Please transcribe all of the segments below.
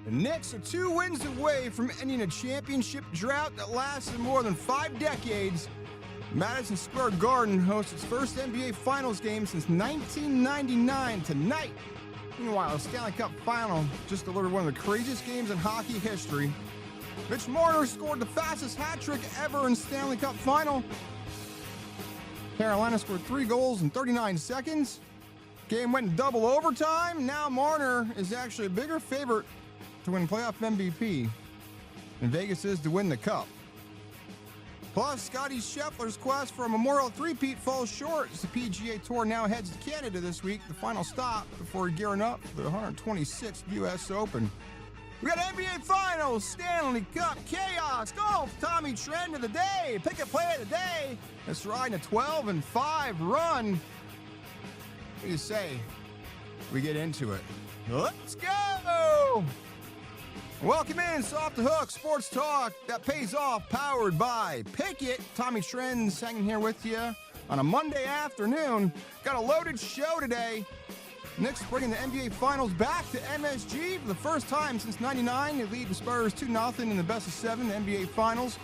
The Knicks are 2 wins away from ending a championship drought that lasted more than 5 decades. Madison Square Garden hosts its first NBA Finals game since 1999 tonight. Meanwhile, the Stanley Cup Final just delivered one of the craziest games in hockey history. Mitch Marner scored the fastest hat trick ever in Stanley Cup Final. Carolina scored 3 goals in 39 seconds. Game went in double overtime. Now Marner is actually a bigger favorite to win playoff MVP than Vegas is to win the Cup. Plus, Scottie Scheffler's quest for a Memorial three-peat falls short as the PGA Tour now heads to Canada this week, the final stop before gearing up for the 126th U.S. Open. We got NBA Finals, Stanley Cup, chaos, golf, Tommy trend of the day, Pikkit play of the day. It's riding a 12-5 run. What do you say? We get into it. Let's go! Welcome in, it's Off the Hook, sports talk that pays off, powered by Pikkit. Tommy Trends hanging here with you on a Monday afternoon. Got a loaded show today. Knicks bringing the NBA Finals back to MSG for the first time since '99. They lead the Spurs 2-0 in the best of 7 NBA Finals.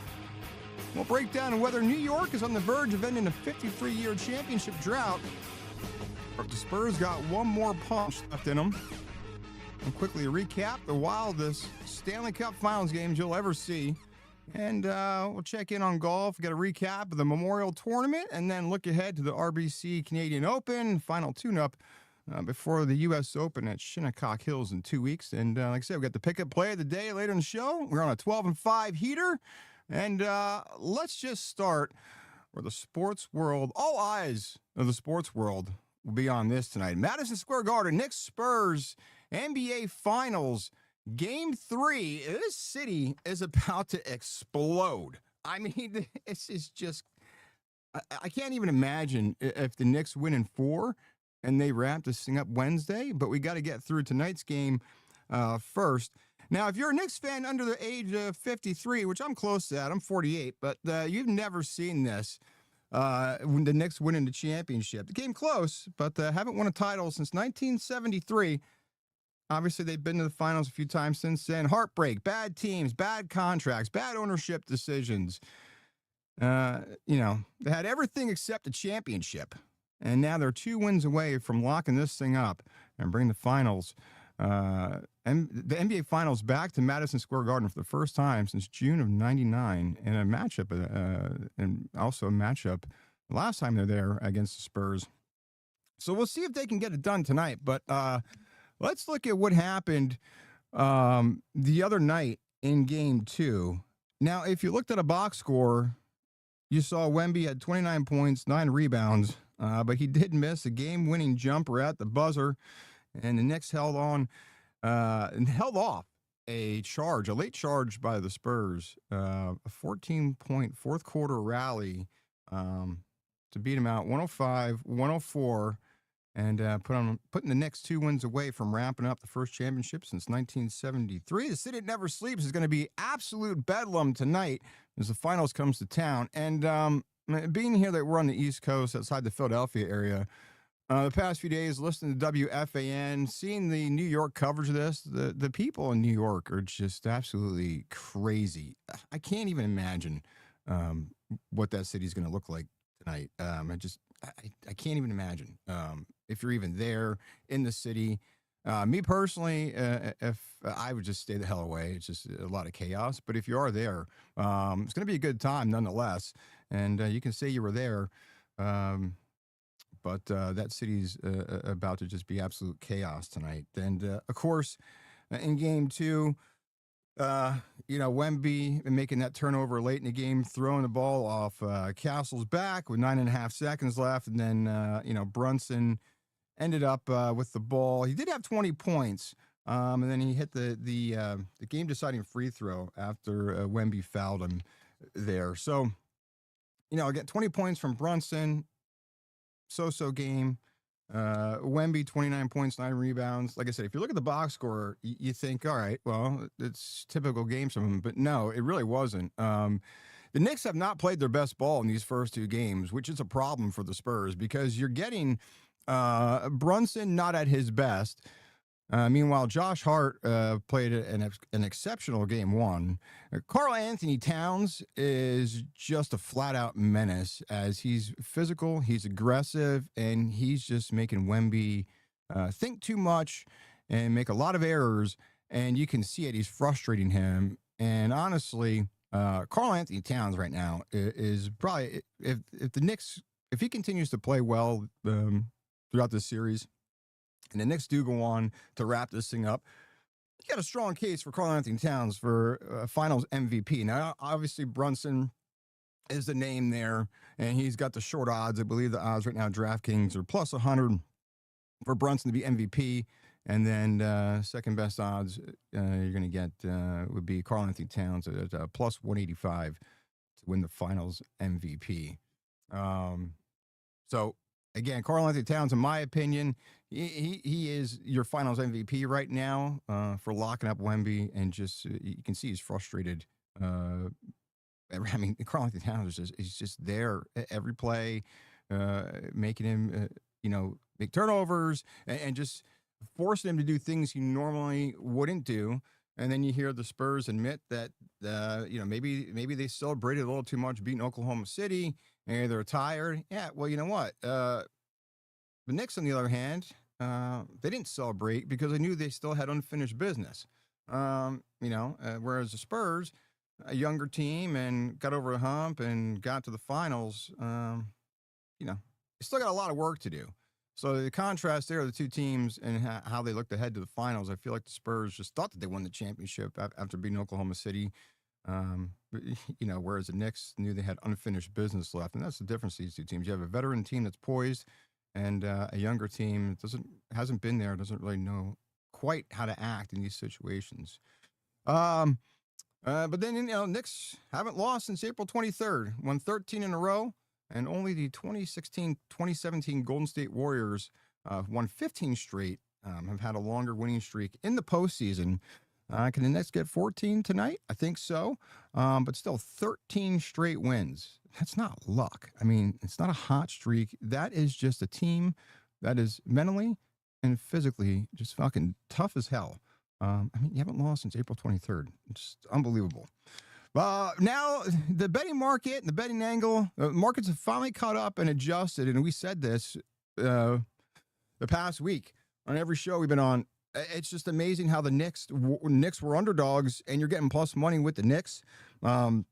We'll break down whether New York is on the verge of ending a 53-year championship drought, or if the Spurs got one more punch left in them. And quickly recap the wildest Stanley Cup Finals games you'll ever see. And we'll check in on golf, get a recap of the Memorial Tournament, and then look ahead to the RBC Canadian Open, final tune-up before the U.S. Open at Shinnecock Hills in 2 weeks. And like I said, we got the Pikkit play of the day later in the show. We're on a 12-5 heater. And let's just start where the sports world, all eyes of the sports world will be on this tonight. Madison Square Garden, Knicks Spurs, NBA Finals, Game 3. This city is about to explode. I mean, this is just, I can't even imagine if the Knicks win in 4 and they wrap this thing up Wednesday, but we got to get through tonight's game first. Now, if you're a Knicks fan under the age of 53, which I'm close to that, I'm 48, but you've never seen this, when the Knicks winning the championship. The game close, but haven't won a title since 1973. Obviously, they've been to the finals a few times since then. Heartbreak, bad teams, bad contracts, bad ownership decisions. They had everything except a championship. And now they're 2 wins away from locking this thing up and bring the finals, and the NBA Finals back to Madison Square Garden for the first time since June of '99 in a matchup, and also a matchup last time they're there against the Spurs. So we'll see if they can get it done tonight. But let's look at what happened the other night in Game 2. Now, if you looked at a box score, you saw Wemby had 29 points, 9 rebounds, but he did miss a game-winning jumper at the buzzer, and the Knicks held on and held off a late charge by the Spurs, a 14-point fourth-quarter rally to beat them out 105-104. And putting the Knicks 2 wins away from ramping up the first championship since 1973. The city that never sleeps is going to be absolute bedlam tonight as the finals comes to town. And being here that we're on the East Coast outside the Philadelphia area, the past few days listening to WFAN, seeing the New York coverage of this, the people in New York are just absolutely crazy. I can't even imagine what that city is going to look like tonight. I can't even imagine. If you're even there in the city, me personally, if I would just stay the hell away. It's just a lot of chaos. But if you are there, it's going to be a good time nonetheless. And you can say you were there, but that city's about to just be absolute chaos tonight. And of course, in Game 2, Wemby making that turnover late in the game, throwing the ball off Castle's back with 9.5 seconds left. And then, Brunson ended up with the ball. He did have 20 points, and then he hit the game-deciding free throw after Wemby fouled him there. So, again, 20 points from Brunson, so-so game. Wemby, 29 points, 9 rebounds. Like I said, if you look at the box score, you think, all right, well, it's typical games from him. But no, it really wasn't. The Knicks have not played their best ball in these first 2 games, which is a problem for the Spurs because you're getting Brunson not at his best. Meanwhile, Josh Hart played an exceptional game one. Karl Anthony Towns is just a flat-out menace as he's physical, he's aggressive, and he's just making Wemby think too much and make a lot of errors, and you can see it. He's frustrating him. And honestly, Karl Anthony Towns right now is probably, if the Knicks, if he continues to play well throughout this series, and the Knicks do go on to wrap this thing up, you got a strong case for Karl Anthony Towns for Finals MVP. Now, obviously, Brunson is the name there, and he's got the short odds. I believe the odds right now, DraftKings are plus 100 for Brunson to be MVP. And then second best odds you're going to get would be Karl Anthony Towns at plus 185 to win the Finals MVP. So, again, Karl Anthony Towns, in my opinion, he is your Finals MVP right now for locking up Wemby, and just you can see he's frustrated. I mean, Karl Anthony Towns is just there every play, making him make turnovers and just forcing him to do things he normally wouldn't do. And then you hear the Spurs admit that maybe they celebrated a little too much beating Oklahoma City. Maybe they're tired. Yeah, well, you know what? The Knicks, on the other hand, they didn't celebrate because they knew they still had unfinished business. Whereas the Spurs, a younger team, and got over the hump and got to the finals, they still got a lot of work to do. So the contrast there, the two teams and how they looked ahead to the finals, I feel like the Spurs just thought that they won the championship after beating Oklahoma City. Whereas the Knicks knew they had unfinished business left. And that's the difference, these two teams. You have a veteran team that's poised, and a younger team hasn't been there, doesn't really know quite how to act in these situations. But then, Knicks haven't lost since April 23rd, won 13 in a row, and only the 2016-2017 Golden State Warriors won 15 straight, have had a longer winning streak in the postseason. Can the Knicks get 14 tonight? I think so. But still 13 straight wins. That's not luck. I mean, it's not a hot streak. That is just a team that is mentally and physically just fucking tough as hell. You haven't lost since April 23rd. It's unbelievable. Now, the betting market, the betting angle, the markets have finally caught up and adjusted. And we said this the past week on every show we've been on. It's just amazing how the Knicks were underdogs, and you're getting plus money with the Knicks. It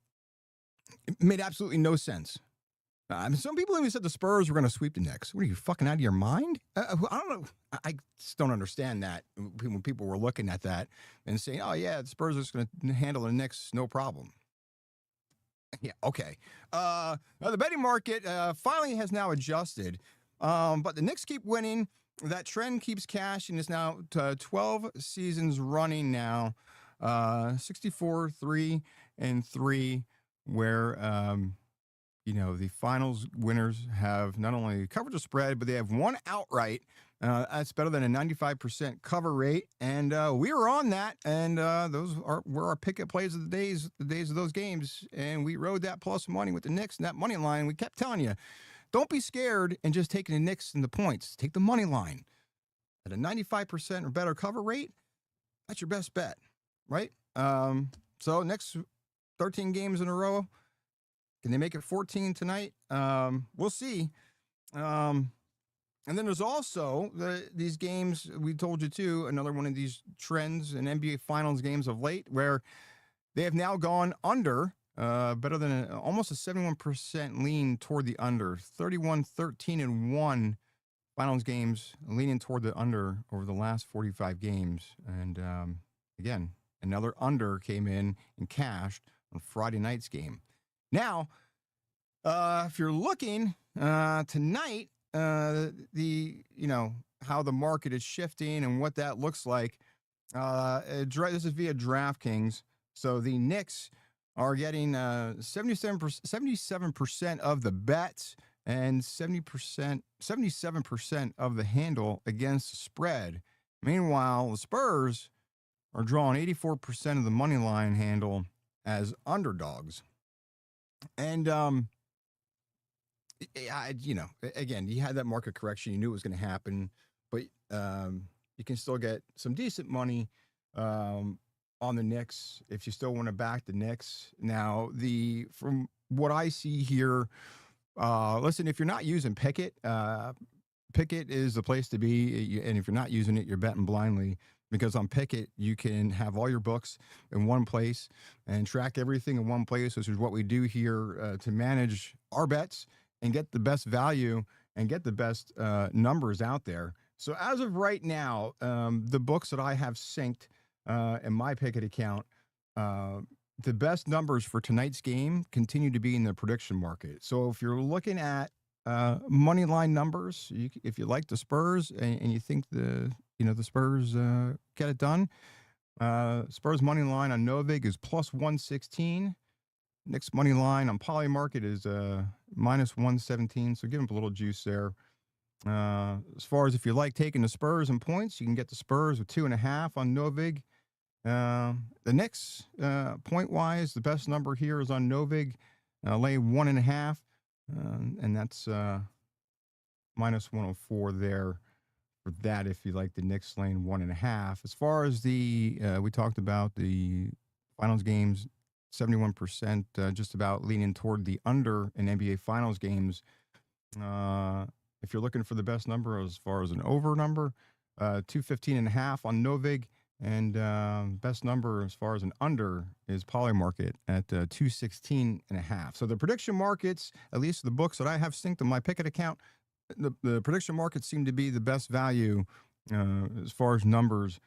made absolutely no sense. Some people even said the Spurs were going to sweep the Knicks. What are you, fucking out of your mind? I don't know. I just don't understand that when people were looking at that and saying, oh, yeah, the Spurs are just going to handle the Knicks, no problem. Yeah, okay. The betting market finally has now adjusted, but the Knicks keep winning. That trend keeps cashing. It's now 12 seasons running now, 64-3-3, where the finals winners have not only covered the spread, but they have won outright. That's better than a 95% cover rate, and we were on that. And those were our Pikkit plays of the days of those games, and we rode that plus money with the Knicks and that money line. We kept telling you, don't be scared and just taking the Knicks and the points. Take the money line at a 95% or better cover rate. That's your best bet, right? So next 13 games in a row. Can they make it 14 tonight? We'll see. And then there's also these games we told you too. Another one of these trends in NBA Finals games of late, where they have now gone under. Better than almost a 71% lean toward the under. 31-13-1 finals games leaning toward the under over the last 45 games. And again, another under came in and cashed on Friday night's game. Now, if you're looking tonight, how the market is shifting and what that looks like, this is via DraftKings. So the Knicks are getting 77% of the bets and 77% of the handle against the spread. Meanwhile, the Spurs are drawing 84% of the money line handle as underdogs. And, again, you had that market correction. You knew it was going to happen. But you can still get some decent money on the Knicks if you still want to back the Knicks. Now, from what I see here, listen, if you're not using Pikkit, Pikkit is the place to be. And if you're not using it, you're betting blindly, because on Pikkit, you can have all your books in one place and track everything in one place, which is what we do here to manage our bets and get the best value and get the best numbers out there. So as of right now, the books that I have synced in my Pikkit account, the best numbers for tonight's game continue to be in the prediction market. So if you're looking at money line numbers, if you like the Spurs and you think the Spurs get it done, Spurs money line on Novig is plus 116. Knicks money line on Polymarket is minus 117. So give them a little juice there. As far as if you like taking the Spurs and points, you can get the Spurs with 2.5 on Novig. The Knicks, point-wise, the best number here is on Novig, lay 1.5, and that's minus 104 there for that if you like the Knicks laying 1.5. As far as we talked about the finals games, 71%, just about leaning toward the under in NBA finals games. If you're looking for the best number as far as an over number, 215.5 on Novig. And best number as far as an under is Polymarket at 216.5. So the prediction markets, at least the books that I have synced on my Pikkit account, the prediction markets seem to be the best value as far as numbers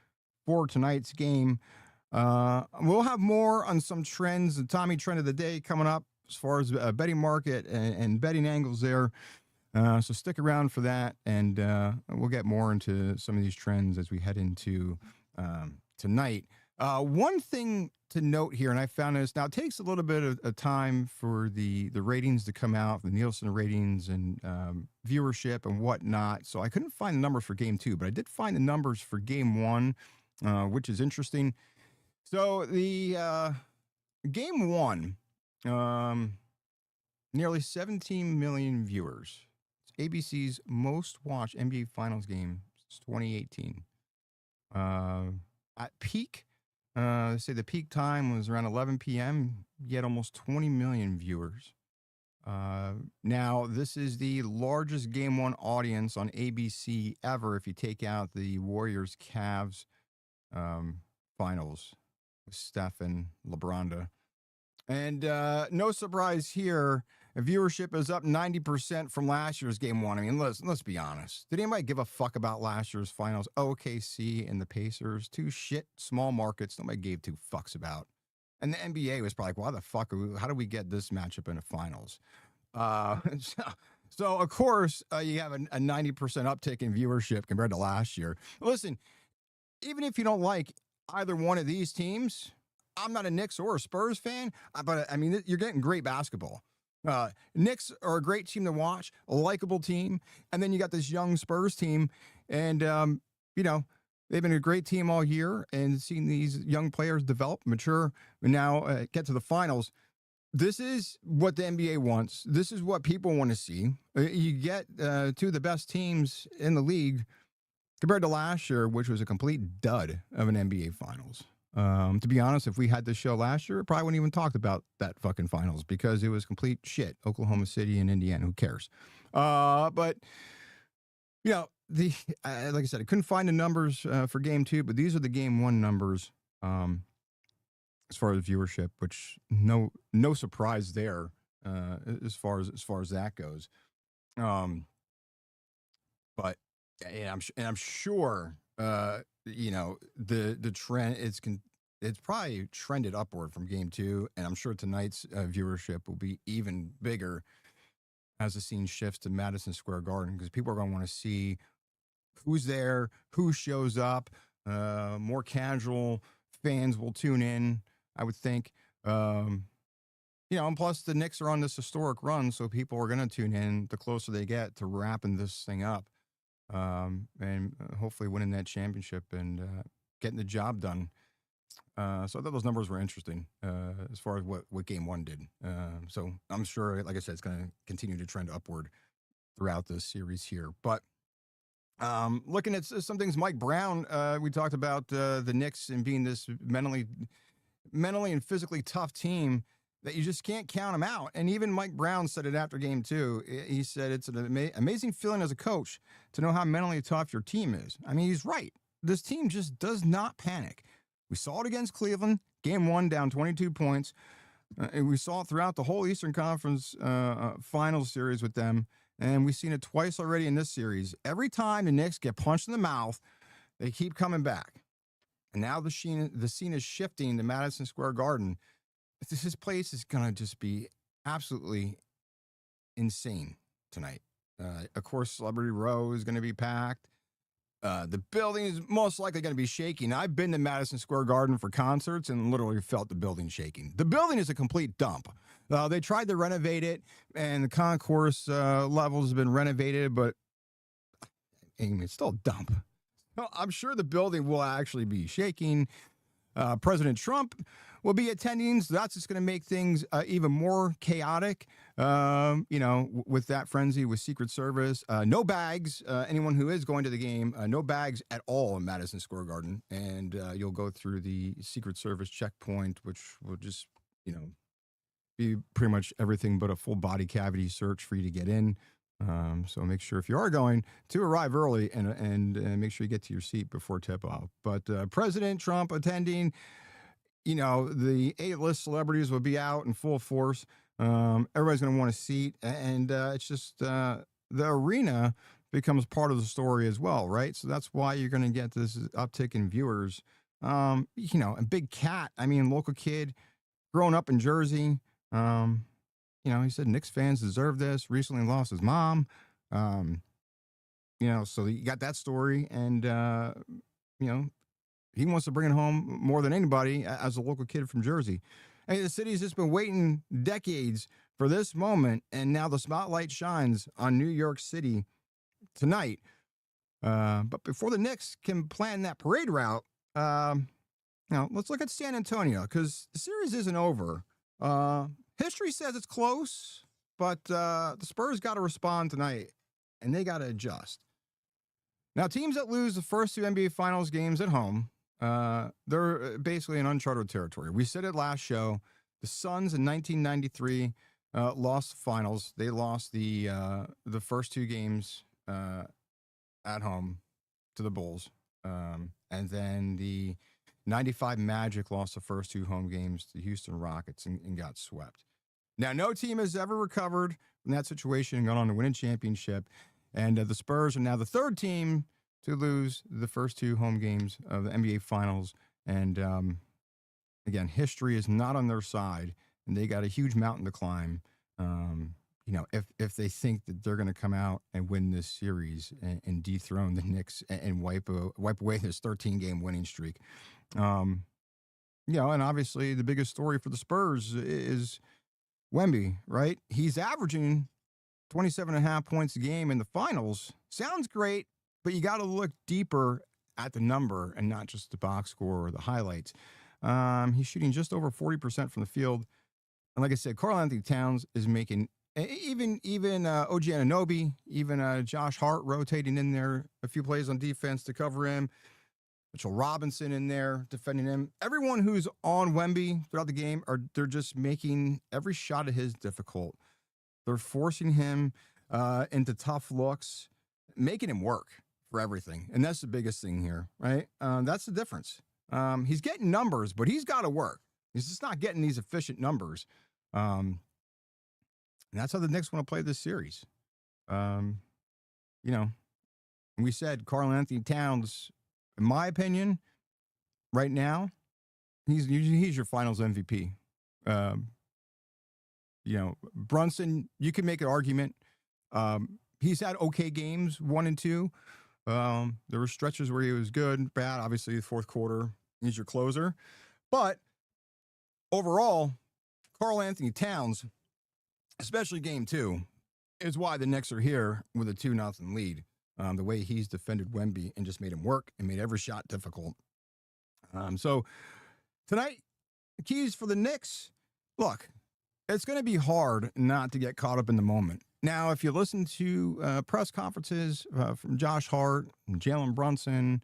for tonight's game. We'll have more on some trends, the Tommy trend of the day coming up as far as betting market and betting angles there. So stick around for that, and we'll get more into some of these trends as we head into tonight. One thing to note here, and I found this, now it takes a little bit of time for the ratings to come out, the Nielsen ratings and viewership and whatnot. So I couldn't find the numbers for game 2, but I did find the numbers for game 1, which is interesting. So the game 1, nearly 17 million viewers. It's ABC's most watched NBA Finals game since 2018. At peak, they say the peak time was around 11 p.m., yet almost 20 million viewers. Now, this is the largest Game 1 audience on ABC ever if you take out the Warriors-Cavs finals with Steph and LeBron. And no surprise here, viewership is up 90% from last year's Game 1. I mean, let's be honest. Did anybody give a fuck about last year's finals? OKC and the Pacers, two shit small markets nobody gave two fucks about. And the NBA was probably like, why the fuck, how do we get this matchup in the finals? So of course, you have a 90% uptick in viewership compared to last year. Listen, even if you don't like either one of these teams, I'm not a Knicks or a Spurs fan, but I mean, you're getting great basketball. Knicks are a great team to watch, a likable team. And then you got this young Spurs team. And, they've been a great team all year, and seeing these young players develop, mature, and now get to the finals. This is what the NBA wants. This is what people want to see. You get two of the best teams in the league compared to last year, which was a complete dud of an NBA Finals. To be honest, if we had this show last year, I probably wouldn't even talked about that fucking finals because it was complete shit. Oklahoma City and Indiana, who cares? But like I said, I couldn't find the numbers for game 2, but these are the game 1 numbers as far as viewership, which no surprise there as far as that goes. But I'm sure the trend it's probably trended upward from game 2, and I'm sure tonight's viewership will be even bigger as the scene shifts to Madison Square Garden, because people are going to want to see who's there, who shows up. More casual fans will tune in, I would think. And plus the Knicks are on this historic run, so people are going to tune in the closer they get to wrapping this thing up. And hopefully winning that championship and getting the job done. So I thought those numbers were interesting as far as what game 1 did. So I'm sure, like I said, it's going to continue to trend upward throughout this series here. But Looking at some things, Mike Brown, we talked about the Knicks and being this mentally and physically tough team that you just can't count them out. And even Mike Brown said it after game two. He said it's an amazing feeling as a coach to know how mentally tough your team is. I mean, he's right. This team just does not panic. We saw it against Cleveland, game one, down 22 points. And we saw it throughout the whole Eastern Conference Finals series with them. And we've seen it twice already in this series. Every time the Knicks get punched in the mouth, they keep coming back. And now the scene is shifting to Madison Square Garden. This place is going to just be absolutely insane tonight. Of course, Celebrity Row is going to be packed. The building is most likely going to be shaking. I've been to Madison Square Garden for concerts and literally felt the building shaking. The building is a complete dump. They tried to renovate it, and the concourse levels have been renovated, but it's still a dump. Well, I'm sure the building will actually be shaking. President Trump will be attending, so that's just going to make things even more chaotic, with that frenzy with Secret Service. No bags. Anyone who is going to the game, no bags at all in Madison Square Garden. And you'll go through the Secret Service checkpoint, which will just, be pretty much everything but a full body cavity search for you to get in. So make sure if you are going to arrive early and make sure you get to your seat before tip-off. But President Trump attending, the A-list celebrities will be out in full force. Everybody's going to want a seat. And it's just the arena becomes part of the story as well, right? So that's why you're going to get this uptick in viewers. A Big Cat, local kid, growing up in Jersey. He said Knicks fans deserve this. Recently lost his mom. So you got that story. And, he wants to bring it home more than anybody as a local kid from Jersey. And the city's just been waiting decades for this moment. And now the spotlight shines on New York City tonight. But before the Knicks can plan that parade route, let's look at San Antonio, because the series isn't over. History says it's close, but the Spurs got to respond tonight, and they got to adjust. Now, teams that lose the first two NBA Finals games at home, they're basically in uncharted territory. We said it last show. The Suns in 1993 lost the finals. They lost the first two games at home to the Bulls, and then the 95 Magic lost the first two home games to the Houston Rockets and got swept. Now, no team has ever recovered from that situation and gone on to win a championship. And the Spurs are now the third team to lose the first two home games of the NBA Finals. And again, history is not on their side, and they got a huge mountain to climb. If they think that they're going to come out and win this series and dethrone the Knicks and wipe away this 13-game winning streak. And obviously the biggest story for the Spurs is Wemby, right? He's averaging 27.5 points a game in the finals. Sounds great, but you got to look deeper at the number and not just the box score or the highlights. He's shooting just over 40% from the field. And like I said, Karl-Anthony Towns is making even OG Anunoby, even Josh Hart rotating in there a few plays on defense to cover him. Mitchell Robinson in there defending him. Everyone who's on Wemby throughout the game, they're just making every shot of his difficult. They're forcing him into tough looks, making him work for everything. And that's the biggest thing here, right? That's the difference. He's getting numbers, but he's got to work. He's just not getting these efficient numbers. And that's how the Knicks want to play this series. We said Karl-Anthony Towns, in my opinion, right now, he's your finals MVP. Brunson, you can make an argument. He's had okay games, 1 and 2. There were stretches where he was good, bad. Obviously, the fourth quarter, he's your closer. But overall, Karl-Anthony Towns, especially game 2, is why the Knicks are here with a 2-0 lead. The way he's defended Wemby and just made him work and made every shot difficult. So tonight, the keys for the Knicks, look, It's going to be hard not to get caught up in the moment. Now, if you listen to press conferences from Josh Hart, Jalen Brunson,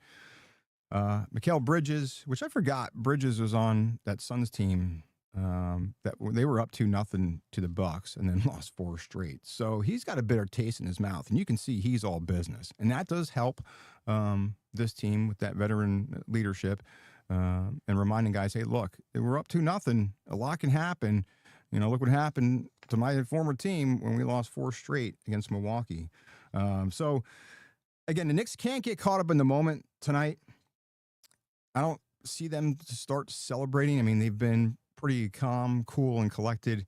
Mikal Bridges, which I forgot Bridges was on that Suns team that they were up 2-0 to the Bucks and then lost 4 straight. So he's got a bitter taste in his mouth, and you can see he's all business. And that does help this team with that veteran leadership and reminding guys, hey, look, we're up 2-0. A lot can happen. You know, look what happened to my former team when we lost 4 straight against Milwaukee. So, again, the Knicks can't get caught up in the moment tonight. I don't see them to start celebrating. I mean, they've been pretty calm, cool, and collected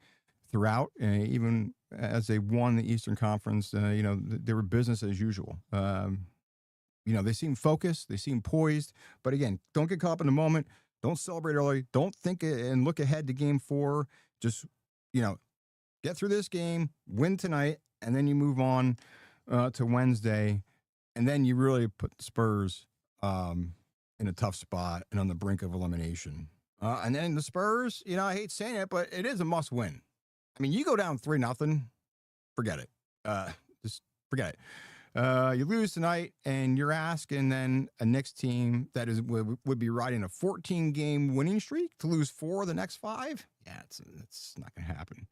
throughout, even as they won the Eastern Conference. They were business as usual. They seem focused. They seem poised. But, again, don't get caught up in the moment. Don't celebrate early. Don't think and look ahead to Game 4. Just, get through this game, win tonight, and then you move on to Wednesday. And then you really put the Spurs in a tough spot and on the brink of elimination. And then the Spurs, I hate saying it, but it is a must win. I mean, you go down 3-0, forget it. Just forget it. You lose tonight, and you're asking then a Knicks team that would be riding a 14-game winning streak to lose 4 of the next 5? Yeah, it's not going to happen.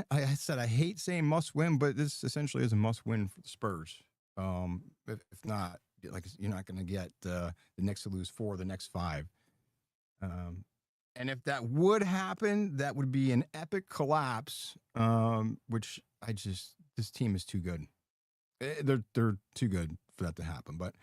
I said I hate saying must win, but this essentially is a must win for the Spurs. If not, you're not going to get the Knicks to lose 4 of the next 5. And if that would happen, that would be an epic collapse, which this team is too good. They're too good for that to happen. But,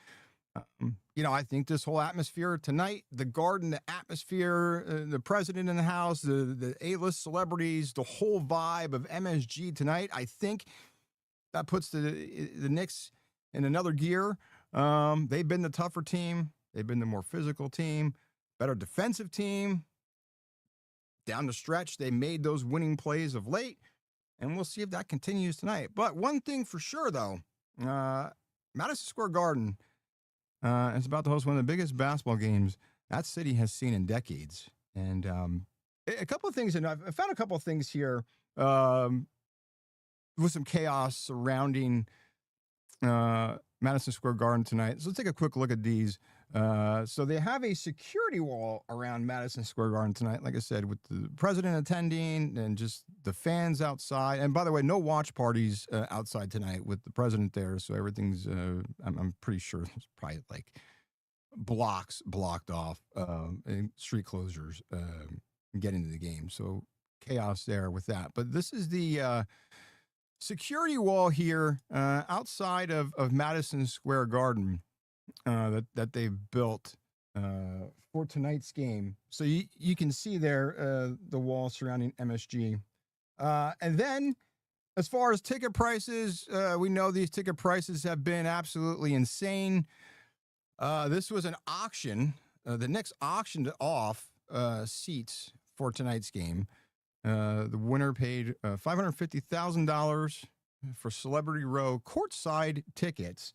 I think this whole atmosphere tonight, the Garden, the atmosphere, the president in the house, the A-list celebrities, the whole vibe of MSG tonight, I think that puts the Knicks in another gear. They've been the tougher team. They've been the more physical team, better defensive team. Down the stretch, they made those winning plays of late, and we'll see if that continues tonight. But one thing for sure, though, Madison Square Garden is about to host one of the biggest basketball games that city has seen in decades. And a couple of things, and I found a couple of things here with some chaos surrounding Madison Square Garden tonight. So let's take a quick look at these. So they have a security wall around Madison Square Garden tonight, like I said, with the president attending and just the fans outside. And by the way, no watch parties outside tonight with the president there. So everything's, I'm pretty sure it's probably like blocks blocked off and street closures getting to the game. So chaos there with that. But this is the security wall here outside of Madison Square Garden that they've built for tonight's game. So you can see there the wall surrounding MSG. And then as far as ticket prices, we know these ticket prices have been absolutely insane. This was an auction. The Knicks auctioned off seats for tonight's game. The winner paid $550,000 for Celebrity Row courtside tickets.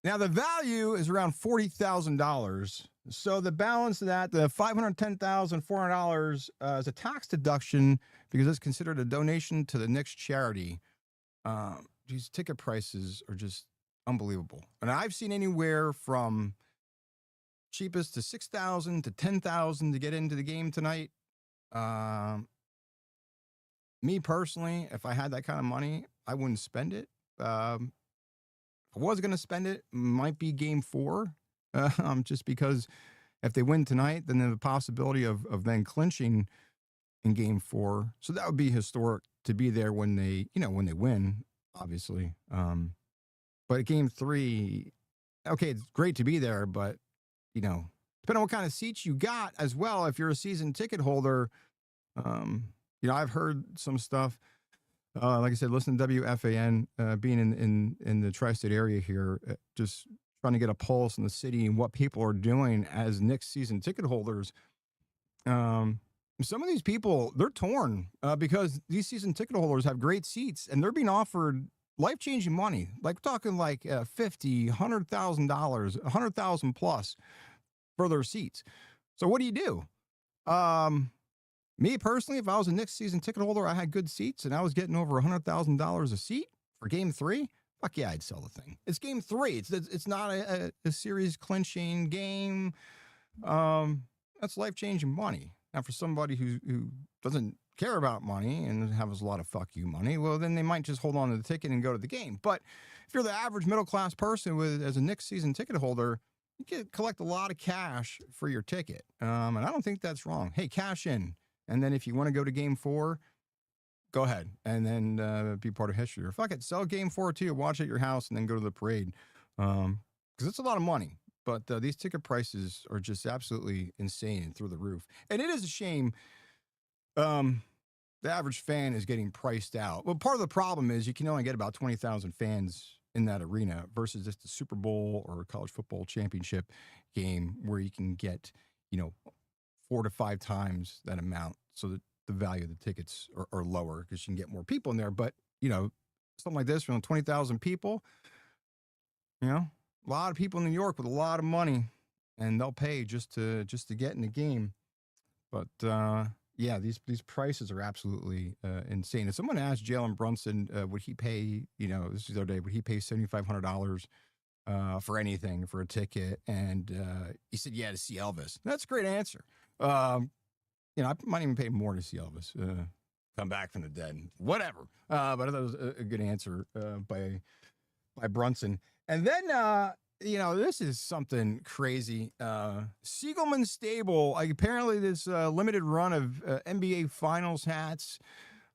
Now, the value is around $40,000. So the balance of that, the $510,400, is a tax deduction because it's considered a donation to the Knicks charity. These ticket prices are just unbelievable. And I've seen anywhere from cheapest to $6,000 to $10,000 to get into the game tonight. Me personally, if I had that kind of money, I wouldn't spend it. If I was going to spend it, might be Game 4, just because if they win tonight, then there's a possibility of then clinching in Game 4. So that would be historic to be there when they win, obviously. But at Game 3, okay, it's great to be there, but depending on what kind of seats you got as well, if you're a season ticket holder, I've heard some stuff. Like I said, listen to WFAN, being in the tri-state area here, just trying to get a pulse in the city and what people are doing as Knicks season ticket holders. Some of these people, they're torn because these season ticket holders have great seats and they're being offered life-changing money. Like we're talking like $50,000, $100,000, $100,000 plus for their seats. So what do? Me personally, if I was a Knicks season ticket holder, I had good seats, and I was getting over $100,000 a seat for Game 3. Fuck yeah, I'd sell the thing. It's Game 3. It's not a series clinching game. That's life-changing money. Now, for somebody who doesn't care about money and has a lot of fuck you money, well, then they might just hold on to the ticket and go to the game. But if you're the average middle-class person as a Knicks season ticket holder, you can collect a lot of cash for your ticket. And I don't think that's wrong. Hey, cash in. And then if you want to go to Game 4, go ahead and then be part of history. Or fuck it, sell Game 4 too, watch at your house, and then go to the parade. Because it's a lot of money. But these ticket prices are just absolutely insane and through the roof. And it is a shame the average fan is getting priced out. Well, part of the problem is you can only get about 20,000 fans in that arena versus just the Super Bowl or college football championship game where you can get, 4 to 5 times that amount, so that the value of the tickets are lower because you can get more people in there. But, something like this, 20,000 people, a lot of people in New York with a lot of money, and they'll pay just to get in the game. But, yeah, these prices are absolutely insane. If someone asked Jalen Brunson, would he pay, this is the other day, would he pay $7,500 for anything, for a ticket? And he said, yeah, to see Elvis. That's a great answer. I might even pay more to see Elvis come back from the dead. Whatever. But I thought it was a good answer by Brunson. And then, this is something crazy. Siegelman Stable, apparently this limited run of NBA Finals hats,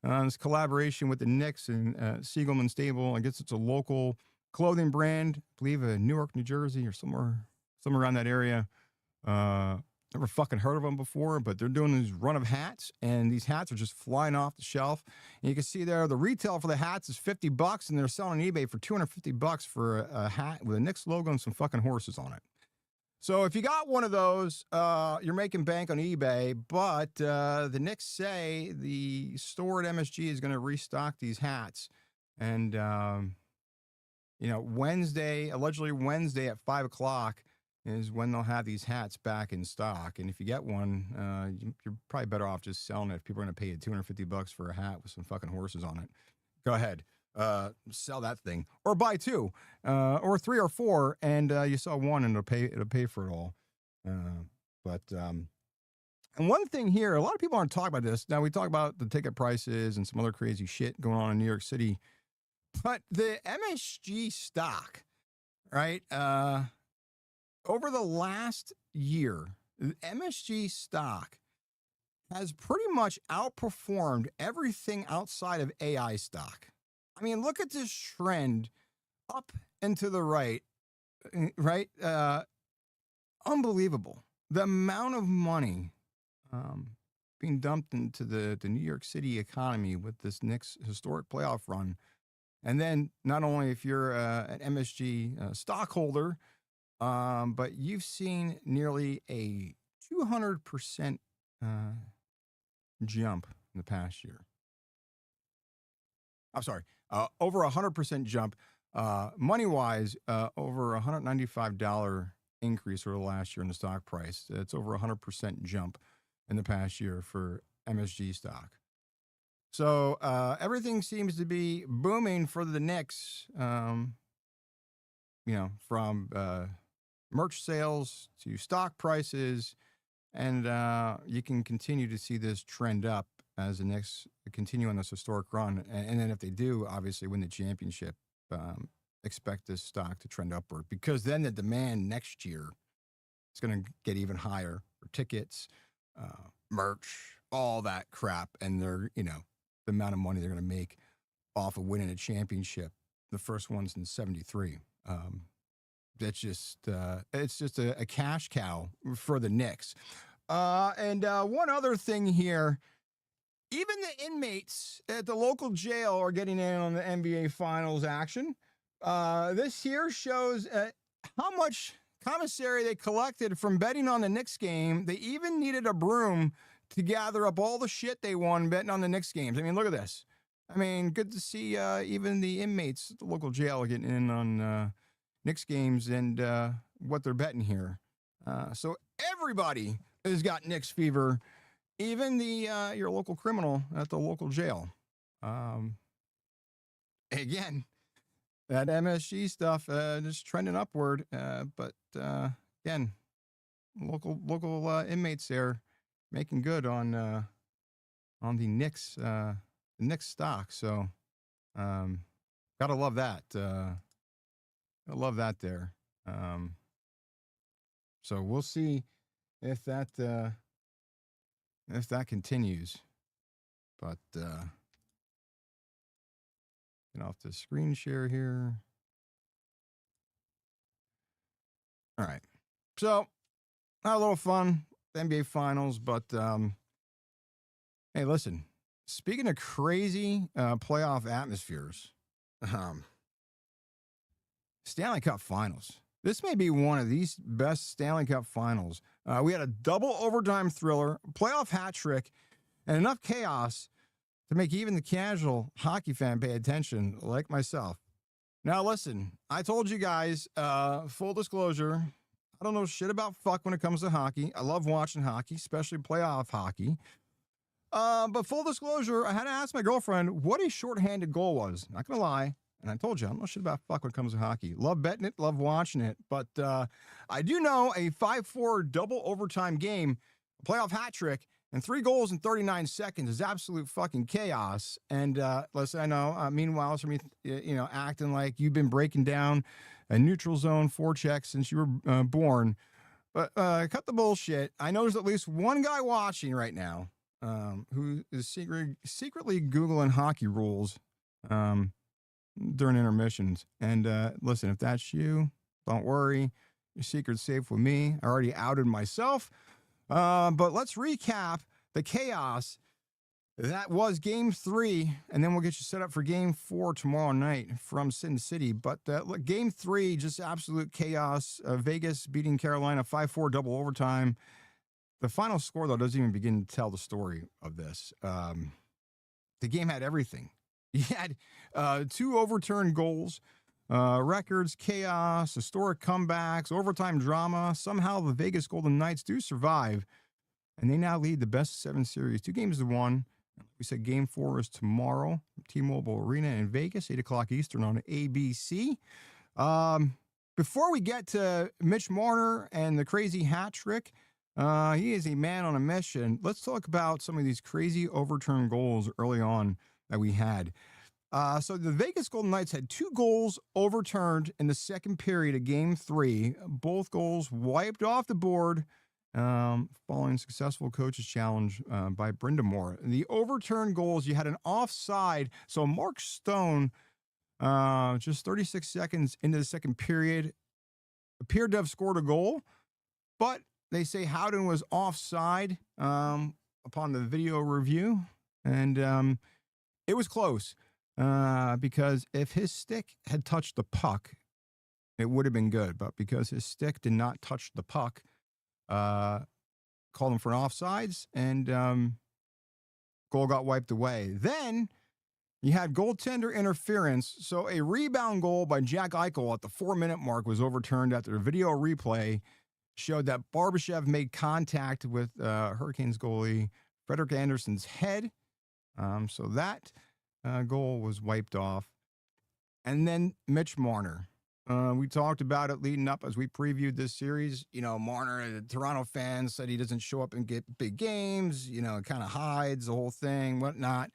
this collaboration with the Knicks and Siegelman Stable. I guess it's a local clothing brand, I believe Newark, New Jersey, or somewhere around that area. Never fucking heard of them before, but they're doing this run of hats, and these hats are just flying off the shelf. And you can see there, the retail for the hats is $50, and they're selling on eBay for $250 for a hat with a Knicks logo and some fucking horses on it. So if you got one of those, you're making bank on eBay, but the Knicks say the store at MSG is going to restock these hats. And, allegedly Wednesday at 5 o'clock, is when they'll have these hats back in stock. And if you get one, you're probably better off just selling it. If people are going to pay you $250 for a hat with some fucking horses on it, go ahead, sell that thing, or buy 2, or 3 or 4, and you sell one, and it'll pay for it all. And one thing here, a lot of people aren't talking about this. Now we talk about the ticket prices and some other crazy shit going on in New York City, but the MSG stock, right? Over the last year, the MSG stock has pretty much outperformed everything outside of AI stock. I mean, look at this trend up and to the right, right? Unbelievable. The amount of money being dumped into the New York City economy with this Knicks historic playoff run. And then not only if you're an MSG stockholder, but you've seen nearly a 200% jump in the past year. I'm sorry, over 100% jump. Money-wise, over a $195 increase over the last year in the stock price. It's over a 100% jump in the past year for MSG stock. So everything seems to be booming for the Knicks, from merch sales to stock prices, and you can continue to see this trend up as the Knicks continue on this historic run. And then if they do, obviously win the championship, expect this stock to trend upward, because then the demand next year is going to get even higher for tickets, merch, all that crap. And they're, the amount of money they're going to make off of winning a championship, the first one's in 73. That's just, it's just a cash cow for the Knicks. And one other thing here, even the inmates at the local jail are getting in on the NBA Finals action. This here shows how much commissary they collected from betting on the Knicks game. They even needed a broom to gather up all the shit they won betting on the Knicks games. I mean, look at this. I mean, good to see even the inmates at the local jail getting in on Knicks games and what they're betting here. So everybody has got Knicks fever, even the your local criminal at the local jail. Again, that MSG stuff just trending upward. But again, local inmates there making good on the Knicks stock. So gotta love that. Gotta love that there. So we'll see if that continues. But get off the screen share here. All right. So had a little fun, the NBA Finals, but hey, listen. Speaking of crazy playoff atmospheres, Stanley Cup Finals. This may be one of these best Stanley Cup Finals. We had a double overtime thriller, playoff hat trick, and enough chaos to make even the casual hockey fan pay attention, like myself. Now, listen, I told you guys, full disclosure, I don't know shit about fuck when it comes to hockey. I love watching hockey, especially playoff hockey. But full disclosure, I had to ask my girlfriend what a shorthanded goal was. Not going to lie. And I told you, I don't know shit about fuck when it comes to hockey. Love betting it, love watching it. But I do know a 5-4 double overtime game, a playoff hat trick, and 3 goals in 39 seconds is absolute fucking chaos. And listen, I know, meanwhile, it's from me, acting like you've been breaking down a neutral zone forecheck since you were born. But cut the bullshit. I know there's at least one guy watching right now who is secretly Googling hockey rules during intermissions. And listen, if that's you, don't worry. Your secret's safe with me. I already outed myself. But let's recap the chaos that was Game 3, and then we'll get you set up for Game 4 tomorrow night from Sin City. But look, Game 3, just absolute chaos. Vegas beating Carolina 5-4 double overtime. The final score, though, doesn't even begin to tell the story of this. The game had everything. You had 2 overturned goals, records, chaos, historic comebacks, overtime drama. Somehow the Vegas Golden Knights do survive, and they now lead the best-of-7 series, 2-1. We said Game 4 is tomorrow, T-Mobile Arena in Vegas, 8 o'clock Eastern on ABC. Before we get to Mitch Marner and the crazy hat trick, he is a man on a mission. Let's talk about some of these crazy overturned goals early on that we had. So the Vegas Golden Knights had 2 goals overturned in the second period of Game 3. Both goals wiped off the board following successful coach's challenge by Brenda Moore. The overturned goals, you had an offside. So Mark Stone, just 36 seconds into the second period, appeared to have scored a goal, but they say Howden was offside upon the video review, and it was close because if his stick had touched the puck, it would have been good. But because his stick did not touch the puck, called him for an offsides, and goal got wiped away. Then you had goaltender interference. So a rebound goal by Jack Eichel at the 4-minute mark was overturned after a video replay showed that Barbashev made contact with Hurricanes goalie Frederik Andersen's head. So that goal was wiped off. And then Mitch Marner. We talked about it leading up as we previewed this series. Marner, the Toronto fans said he doesn't show up and get big games, kind of hides the whole thing, whatnot.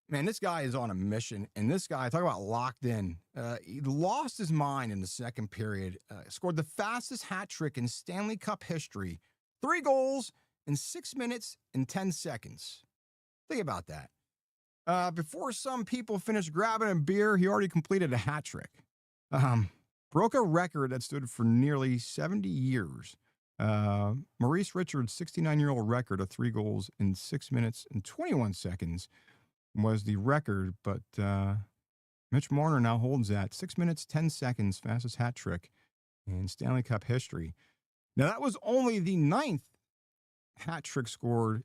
Man, this guy is on a mission. And this guy, talk about locked in. He lost his mind in the second period, scored the fastest hat trick in Stanley Cup history. 3 goals in 6 minutes and 10 seconds. Think about that. Before some people finished grabbing a beer, he already completed a hat trick. Broke a record that stood for nearly 70 years. Maurice Richards' 69-year-old record of 3 goals in 6 minutes and 21 seconds was the record, but Mitch Marner now holds that 6 minutes, 10 seconds, fastest hat trick in Stanley Cup history. Now, that was only the 9th hat trick scored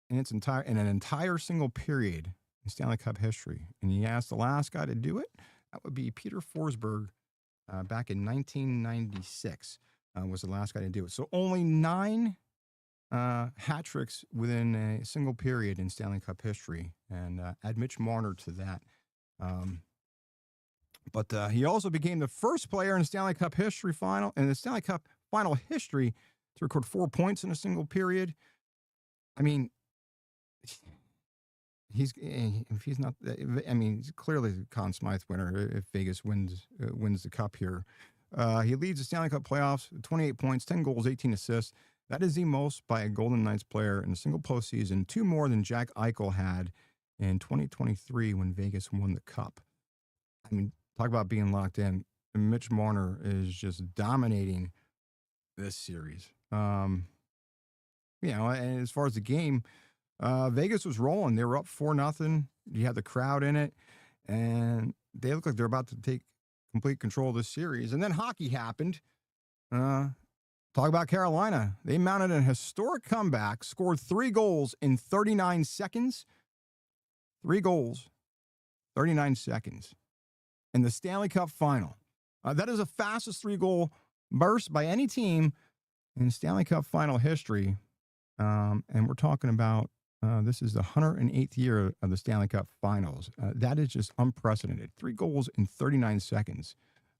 in an entire single period in Stanley Cup history. And he asked the last guy to do it. That would be Peter Forsberg back in 1996. was the last guy to do it. So only 9 hat tricks within a single period in Stanley Cup history, and add Mitch Marner to that. But he also became the first player in the Stanley Cup final history to record 4 points in a single period. I mean, he's clearly the Conn Smythe winner if Vegas wins the cup here. He leads the Stanley Cup playoffs with 28 points, 10 goals, 18 assists. That is the most by a Golden Knights player in a single postseason, 2 more than Jack Eichel had in 2023 when Vegas won the cup. I mean, talk about being locked in. Mitch Marner is just dominating this series. And as far as the game, Vegas was rolling. They were up 4-0. You had the crowd in it, and they look like they're about to take complete control of this series. And then hockey happened. Talk about Carolina. They mounted a historic comeback, scored 3 goals in 39 seconds. 3 goals, 39 seconds. In the Stanley Cup Final. That is the fastest 3-goal burst by any team in Stanley Cup Final history. And we're talking about this is the 108th year of the Stanley Cup Finals. That is just unprecedented. 3 goals in 39 seconds.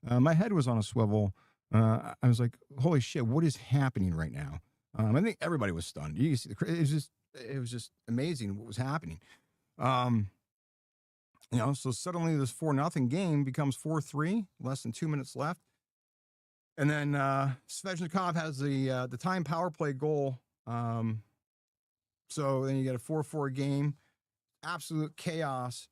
My head was on a swivel. I was like, holy shit, what is happening right now? I think everybody was stunned. You see, it was just amazing what was happening. So suddenly this 4-0 game becomes 4-3, less than 2 minutes left. And then Svechnikov has the time power play goal. So then you get a 4-4 game, absolute chaos.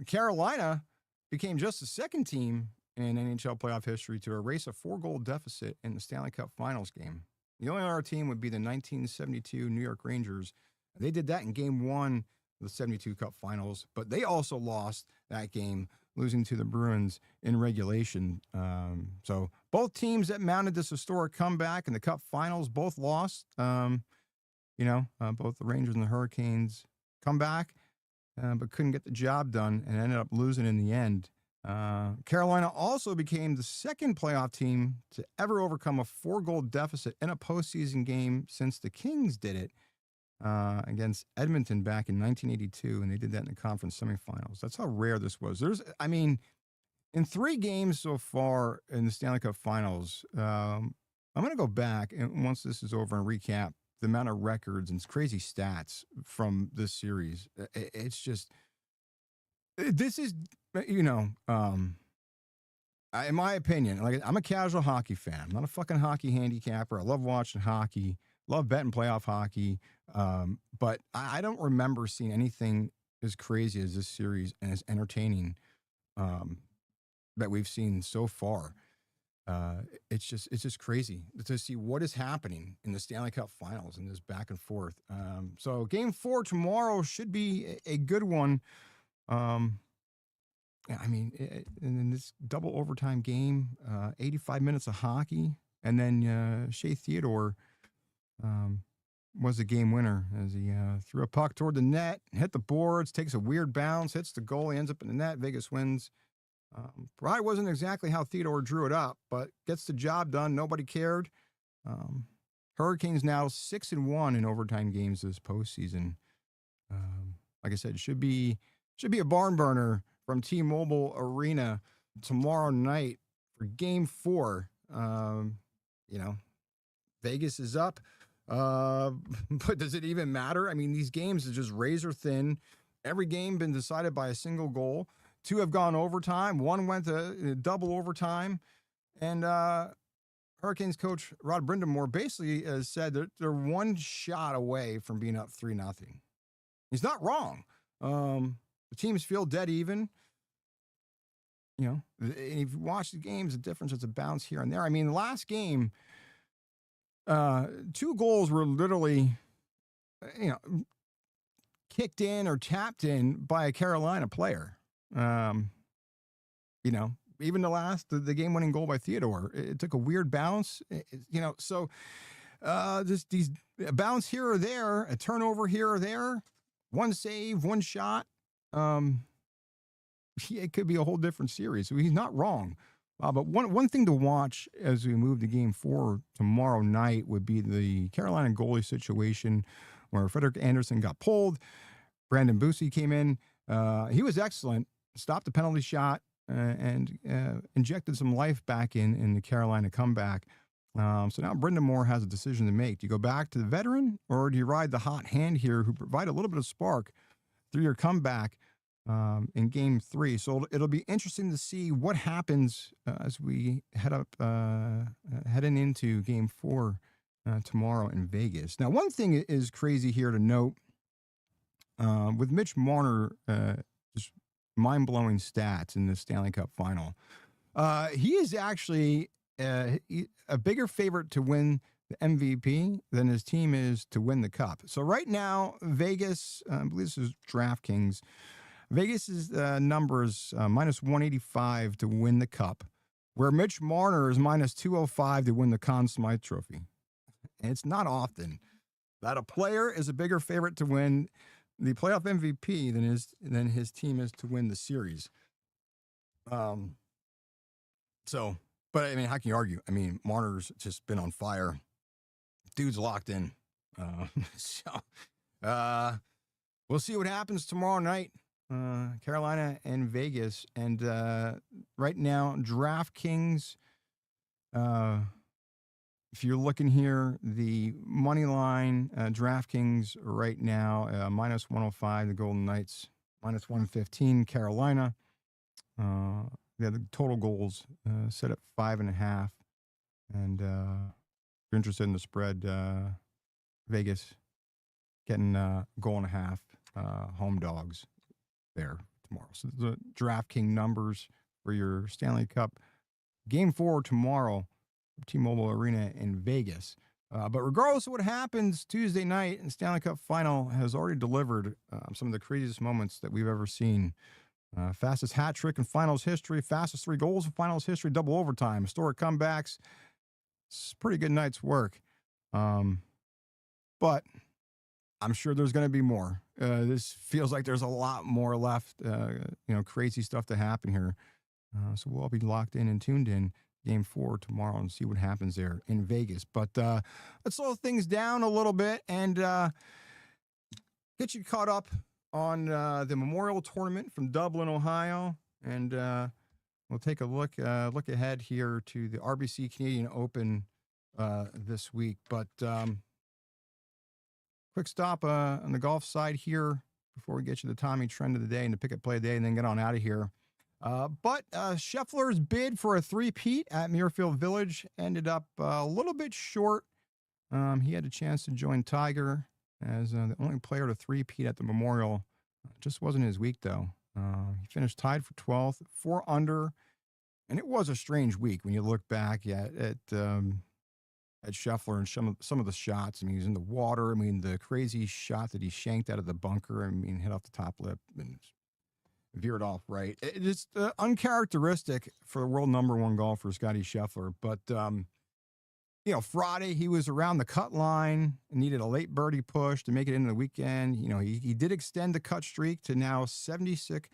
Carolina became just the second team in NHL playoff history to erase a 4-goal deficit in the Stanley Cup Finals game. The only other team would be the 1972 New York Rangers. They did that in Game 1 of the 72 Cup Finals, but they also lost that game, losing to the Bruins in regulation. So both teams that mounted this historic comeback in the Cup Finals both lost. Both the Rangers and the Hurricanes come back, but couldn't get the job done and ended up losing in the end. Carolina also became the second playoff team to ever overcome a 4-goal deficit in a postseason game since the Kings did it against Edmonton back in 1982, and they did that in the conference semifinals. That's how rare this was. In 3 games so far in the Stanley Cup Finals, I'm going to go back and once this is over and recap the amount of records and crazy stats from this series. It's just, this is, in my opinion, like, I'm a casual hockey fan. I'm not a fucking hockey handicapper. I love watching hockey, love betting playoff hockey. But I don't remember seeing anything as crazy as this series and as entertaining that we've seen so far. It's just crazy to see what is happening in the Stanley Cup Finals and this back and forth. So Game 4 tomorrow should be a good one. And then this double overtime game, 85 minutes of hockey, and then Shea Theodore was the game winner as he threw a puck toward the net, hit the boards, takes a weird bounce, hits the goalie, ends up in the net. Vegas wins. Probably wasn't exactly how Theodore drew it up, but gets the job done. Nobody cared. Hurricanes now 6-1 in overtime games this postseason. Like I said, should be a barn burner from T-Mobile Arena tomorrow night for Game 4. Vegas is up. But does it even matter? I mean, these games are just razor thin. Every game been decided by a single goal. 2 have gone overtime. 1 went to double overtime. And Hurricanes coach Rod Brindamore basically has said that they're 1 shot away from being up 3-0. He's not wrong. The teams feel dead even. And if you watch the games, the difference is a bounce here and there. I mean, the last game, 2 goals were literally, kicked in or tapped in by a Carolina player. Even the game-winning goal by Theodore, it took a weird bounce. So just these a bounce here or there, a turnover here or there, 1 save, 1 shot. It could be a whole different series. So he's not wrong. But one thing to watch as we move to Game 4 tomorrow night would be the Carolina goalie situation where Frederik Andersen got pulled. Brandon Bussi came in. He was excellent, stopped the penalty shot, and injected some life back in the Carolina comeback. So now Brendan Moore has a decision to make. Do you go back to the veteran, or do you ride the hot hand here who provide a little bit of spark through your comeback in Game 3? So it'll be interesting to see what happens as we heading into Game 4 tomorrow in Vegas. Now, one thing is crazy here to note with Mitch Marner, just mind-blowing stats in the Stanley Cup Final. He is actually a bigger favorite to win the MVP than his team is to win the Cup. So right now, Vegas, I believe this is DraftKings, Vegas's number is minus 185 to win the Cup, where Mitch Marner is minus 205 to win the Conn Smythe Trophy. And it's not often that a player is a bigger favorite to win the playoff MVP than his team is to win the series. But I mean, how can you argue? I mean, Marner's just been on fire. Dude's locked in. We'll see what happens tomorrow night. Carolina and Vegas. And right now, DraftKings, if you're looking here, the money line, DraftKings right now, minus 105, the Golden Knights, minus 115, Carolina. The total goals set at 5.5. And if you're interested in the spread, Vegas getting goal and a half home dogs there tomorrow. So the DraftKings numbers for your Stanley Cup Game 4 tomorrow, T-Mobile Arena in Vegas. But regardless of what happens Tuesday night, the Stanley Cup Final has already delivered some of the craziest moments that we've ever seen. Fastest hat trick in finals history, fastest 3 goals in finals history, double overtime, historic comebacks. It's a pretty good night's work. But I'm sure there's going to be more. This feels like there's a lot more left, crazy stuff to happen here. So we'll all be locked in and tuned in Game 4 tomorrow and see what happens there in Vegas. But let's slow things down a little bit and get you caught up on the Memorial Tournament from Dublin, Ohio. And we'll take a look ahead here to the RBC Canadian Open this week. But quick stop on the golf side here before we get you the Tommy trend of the day and the Pikkit play of the day and then get on out of here. But Scheffler's bid for a three-peat at Muirfield Village ended up a little bit short. He had a chance to join Tiger as the only player to three-peat at the Memorial. Just wasn't his week, though. He finished tied for 12th, 4 under, and it was a strange week when you look back at Scheffler and some of the shots. I mean, he's in the water. I mean, the crazy shot that he shanked out of the bunker. I mean, hit off the top lip and veered off right. It's uncharacteristic for the world number 1 golfer, Scottie Scheffler. But, Friday he was around the cut line and needed a late birdie push to make it into the weekend. He did extend the cut streak to now 76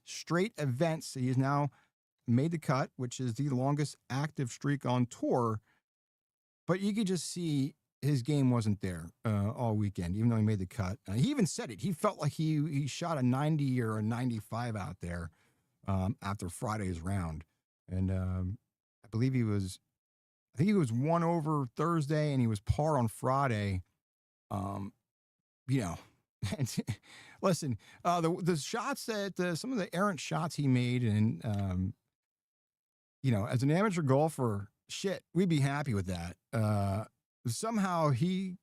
straight events. He has now made the cut, which is the longest active streak on tour. But you could just see his game wasn't there all weekend, even though he made the cut. He even said it. He felt like he shot a 90 or a 95 out there after Friday's round. And I think he was 1 over Thursday, and he was par on Friday. Listen, the shots that some of the errant shots he made, and as an amateur golfer, shit, we'd be happy with that. Somehow he,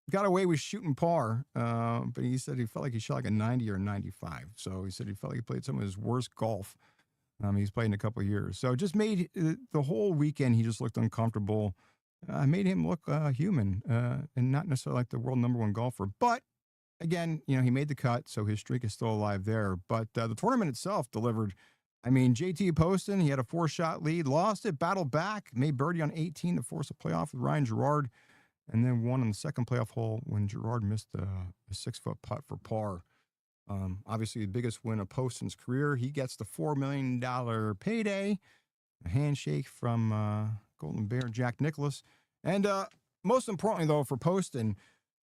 got away with shooting par, but he said he felt like he shot like a 90 or a 95. So he said he felt like he played some of his worst golf he's played in a couple of years. So it just made the whole weekend, he just looked uncomfortable. Made him look human and not necessarily like the world number 1 golfer. But again, he made the cut, so his streak is still alive there. But the tournament itself delivered. I mean, JT Poston, he had a 4-shot lead, lost it, battled back, made birdie on 18 to force a playoff with Ryan Gerard, and then won on the second playoff hole when Gerard missed a 6-foot putt for par. Obviously, the biggest win of Poston's career. He gets the $4 million payday, a handshake from Golden Bear Jack Nicklaus. And most importantly, though, for Poston,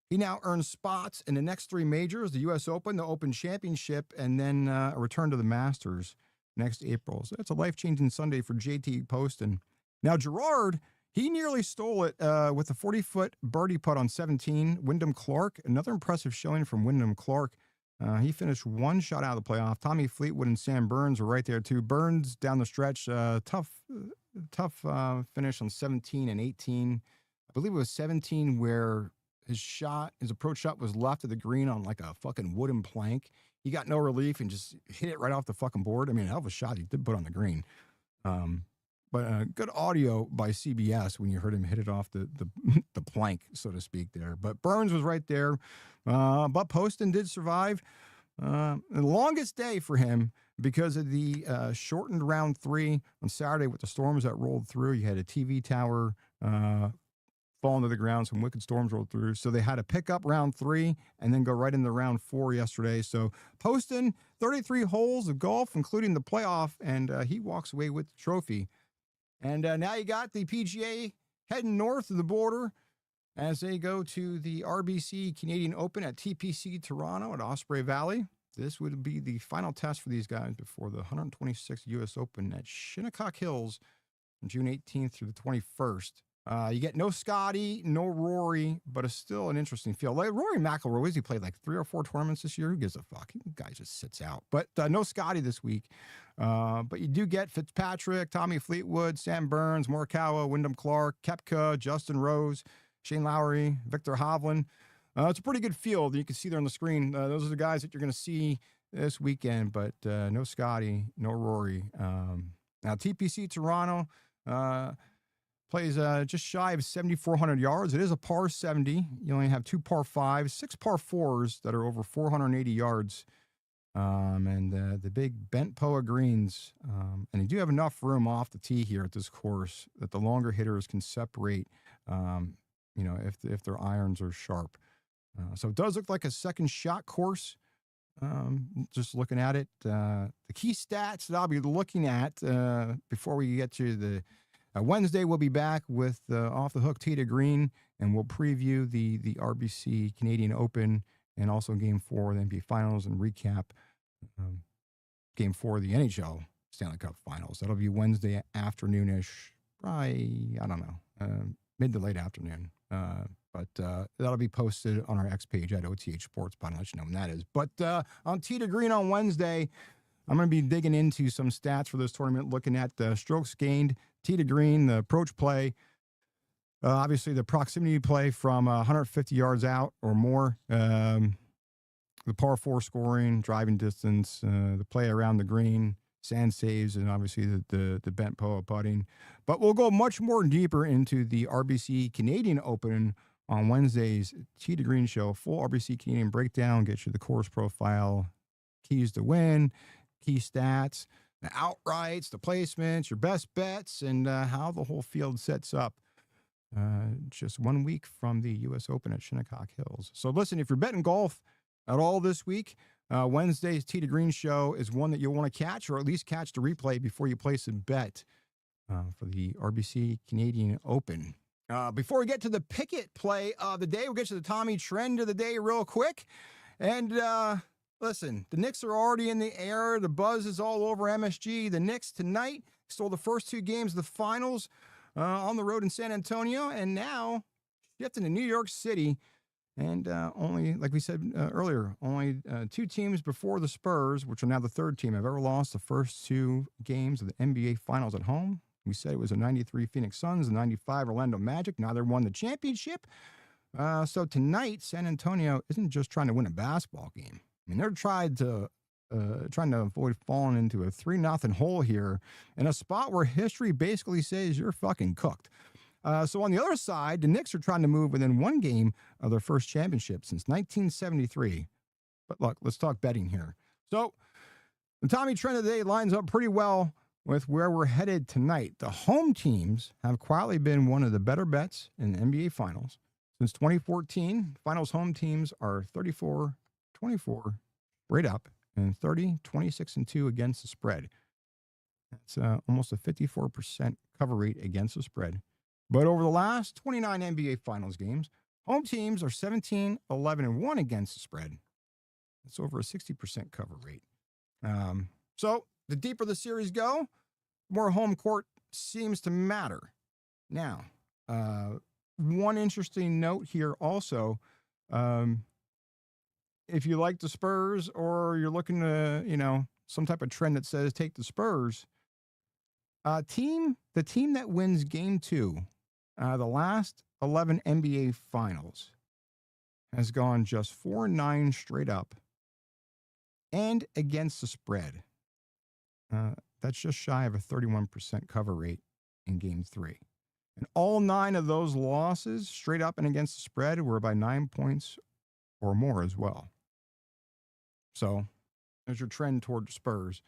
he now earns spots in the next 3 majors, the U.S. Open, the Open Championship, and then a return to the Masters next April. So it's a life-changing Sunday for JT Poston. Now, Gerard, he nearly stole it with a 40-foot birdie putt on 17. Wyndham Clark, another impressive showing from Wyndham Clark. He finished 1 shot out of the playoff. Tommy Fleetwood and Sam Burns were right there, too. Burns down the stretch, tough finish on 17 and 18. I believe it was 17 where his approach shot was left of the green on like a fucking wooden plank. He got no relief and just hit it right off the fucking board. I mean, hell of a shot he did put on the green. But good audio by CBS when you heard him hit it off the plank, so to speak, there. But Burns was right there. But Poston did survive. The longest day for him because of the shortened round 3 on Saturday with the storms that rolled through. You had a TV tower fall into the ground. Some wicked storms rolled through. So they had to pick up round 3 and then go right into round 4 yesterday. So Poston, 33 holes of golf, including the playoff, and he walks away with the trophy. And now you got the PGA heading north of the border as they go to the RBC Canadian Open at TPC Toronto at Osprey Valley. This would be the final test for these guys before the 126th U.S. Open at Shinnecock Hills on June 18th through the 21st. You get no Scottie, no Rory, but it's still an interesting field. Like Rory McIlroy, he played like 3 or 4 tournaments this year. Who gives a fuck? The guy just sits out. But no Scottie this week. But you do get Fitzpatrick, Tommy Fleetwood, Sam Burns, Morikawa, Wyndham Clark, Koepka, Justin Rose, Shane Lowry, Victor Hovland. It's a pretty good field. You can see there on the screen. Those are the guys that you're going to see this weekend, but no Scottie, no Rory. Now, TPC Toronto plays just shy of 7,400 yards. It is a par 70. You only have 2 par 5s, 6 par 4s that are over 480 yards. And the big bent POA greens. And you do have enough room off the tee here at this course that the longer hitters can separate, if their irons are sharp. So it does look like a second shot course. Just looking at it. The key stats that I'll be looking at before we get to the Wednesday, we'll be back with Off the Hook Tee to Green, and we'll preview the RBC Canadian Open and also Game 4 of the NBA Finals and recap Game 4 of the NHL Stanley Cup Finals. That'll be Wednesday afternoonish, probably, I don't know, mid to late afternoon. But that'll be posted on our X page at OTH Sports Pod. I'll let you know when that is. But on Tee to Green on Wednesday, I'm going to be digging into some stats for this tournament, looking at the strokes gained, Tee to Green, the approach play, obviously the proximity play from 150 yards out or more, the par 4 scoring, driving distance, the play around the green, sand saves, and obviously the bent POA putting. But we'll go much more deeper into the RBC Canadian Open on Wednesday's Tee to Green show. Full RBC Canadian breakdown, get you the course profile, keys to win, key stats, the outrights, the placements, your best bets, and how the whole field sets up just 1 week from the U.S. Open at Shinnecock Hills. So listen, if you're betting golf at all this week, Wednesday's Tee to Green show is one that you'll want to catch, or at least catch the replay before you place a bet for the RBC Canadian Open. Before we get to the Pikkit play of the day, we'll get to the Tommy trend of the day real quick. And listen, the Knicks are already in the air. The buzz is all over MSG. The Knicks tonight stole the first 2 games of the finals on the road in San Antonio, and now shifting to New York City. And only, like we said earlier, only 2 teams before the Spurs, which are now the 3rd team, have ever lost the first 2 games of the NBA Finals at home. We said it was a 93 Phoenix Suns, a 95 Orlando Magic. Neither won the championship. So tonight, San Antonio isn't just trying to win a basketball game. I mean, they're trying to avoid falling into a 3-0 hole here in a spot where history basically says you're fucking cooked. So on the other side, the Knicks are trying to move within 1 game of their first championship since 1973. But look, let's talk betting here. So the Tommy trend of the day lines up pretty well with where we're headed tonight. The home teams have quietly been one of the better bets in the NBA Finals. Since 2014, Finals home teams are 34, 24, straight up and 30, 26, and 2 against the spread. That's almost a 54% cover rate against the spread. But over the last 29 NBA Finals games, home teams are 17, 11, and 1 against the spread. That's over a 60% cover rate. So the deeper the series go, more home court seems to matter. Now, one interesting note here also, if you like the Spurs or you're looking to, some type of trend that says take the Spurs, the team that wins game 2, the last 11 NBA Finals, has gone just 4-9 straight up and against the spread. That's just shy of a 31% cover rate in game 3. And all 9 of those losses straight up and against the spread were by 9 points or more as well. So there's your trend toward the Spurs.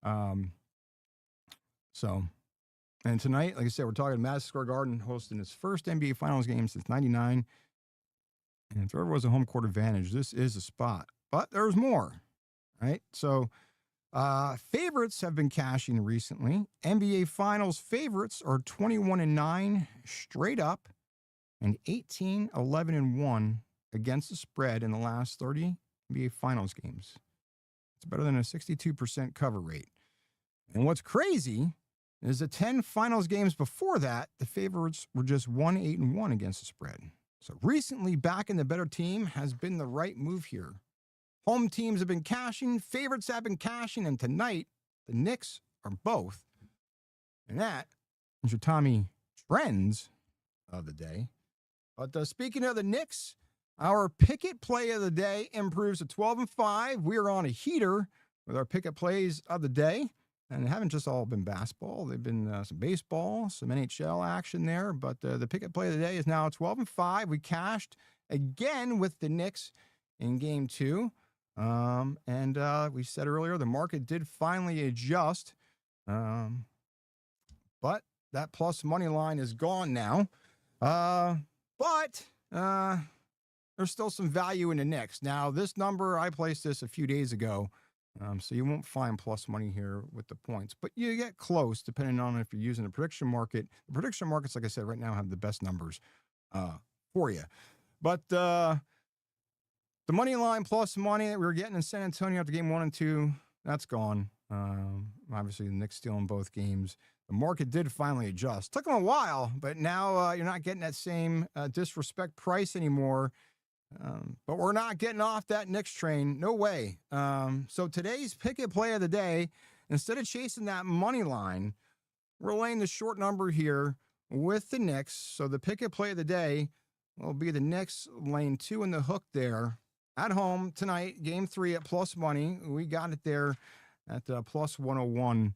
And tonight, like I said, we're talking Madison Square Garden hosting its first NBA Finals game since '99. And if there was a home court advantage, this is a spot. But there's more, right? So favorites have been cashing recently. NBA Finals favorites are 21-9 straight up and 18, 11, and 1 against the spread in the last 30 NBA Finals games. It's better than a 62% cover rate. And what's crazy is the 10 Finals games before that, the favorites were just 1, 8, and 1 against the spread. So recently, backing the better team has been the right move here. Home teams have been cashing, favorites have been cashing, and tonight, the Knicks are both. And that is your Tommy trends of the day. But speaking of the Knicks, our Pikkit play of the day improves to 12-5. We are on a heater with our Pikkit plays of the day. And they haven't just all been basketball. They've been some baseball, some NHL action there. But the Pikkit play of the day is now 12-5. We cashed again with the Knicks in game 2. And we said earlier, the market did finally adjust. But that plus money line is gone now. But there's still some value in the Knicks. Now, this number, I placed this a few days ago. So you won't find plus money here with the points, but you get close depending on if you're using the prediction market. The prediction markets, like I said, right now have the best numbers for you. But the money line plus money that we were getting in San Antonio after game 1 and 2, that's gone. Obviously, the Knicks still in both games. The market did finally adjust. Took them a while, but now you're not getting that same disrespect price anymore. But we're not getting off that Knicks train. No way. So today's Pikkit play of the day, instead of chasing that money line, we're laying the short number here with the Knicks. So the Pikkit play of the day will be the Knicks laying 2 in the hook there at home tonight, game 3 at plus money. We got it there at plus 101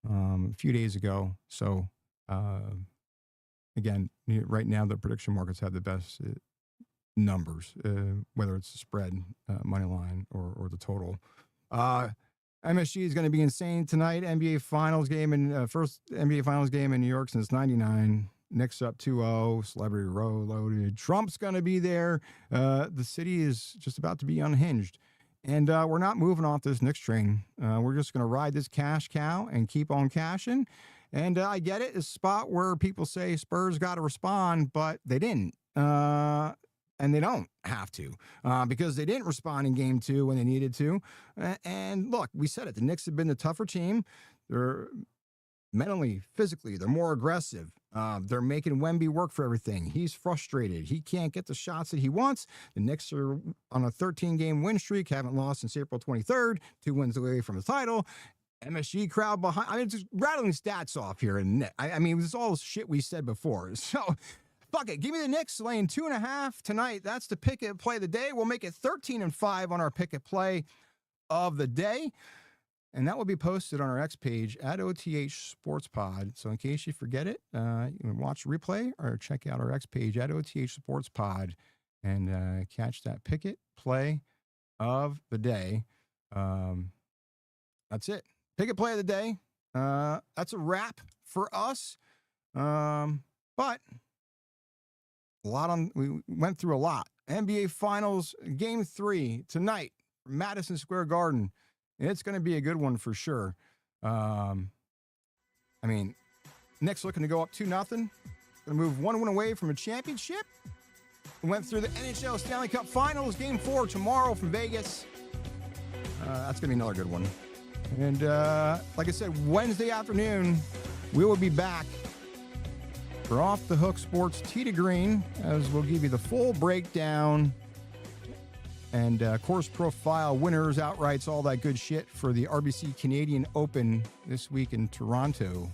a few days ago. So again, right now the prediction markets have the best numbers, whether it's the spread, money line, or the total. MSG is going to be insane tonight. NBA Finals game and first NBA Finals game in New York since '99. Knicks up 2-0. Celebrity Row loaded. Trump's going to be there. The city is just about to be unhinged. And we're not moving off this Knicks train. We're just going to ride this cash cow and keep on cashing. And I get it. It's a spot where people say Spurs got to respond, but they didn't. And they don't have to because they didn't respond in game 2 when they needed to. And look, we said it. The Knicks have been the tougher team. They're mentally, physically, they're more aggressive. They're making Wemby work for everything. He's frustrated. He can't get the shots that he wants. The Knicks are on a 13-game win streak, haven't lost since April 23rd, 2 wins away from the title. MSG crowd behind. I mean, just rattling stats off here. And I mean, it's all shit we said before. So, fuck it. Give me the Knicks laying 2.5 tonight. That's the Pikkit play of the day. We'll make it 13-5 on our Pikkit play of the day. And that will be posted on our X page at OTH Sports Pod. So in case you forget it, you can watch the replay or check out our X page at OTH Sports Pod and catch that Pikkit play of the day. That's it. Pikkit play of the day. That's a wrap for us. But we went through a lot. NBA Finals Game 3 tonight. Madison Square Garden. It's going to be a good one for sure. Knicks looking to go up 2-0. Going to move 1 win away from a championship. We went through the NHL Stanley Cup Finals, Game 4 tomorrow from Vegas. That's going to be another good one. And like I said, Wednesday afternoon, we will be back for Off the Hook Sports Tee to Green, as we'll give you the full breakdown and course profile, winners, outrights, all that good shit for the RBC Canadian Open this week in Toronto.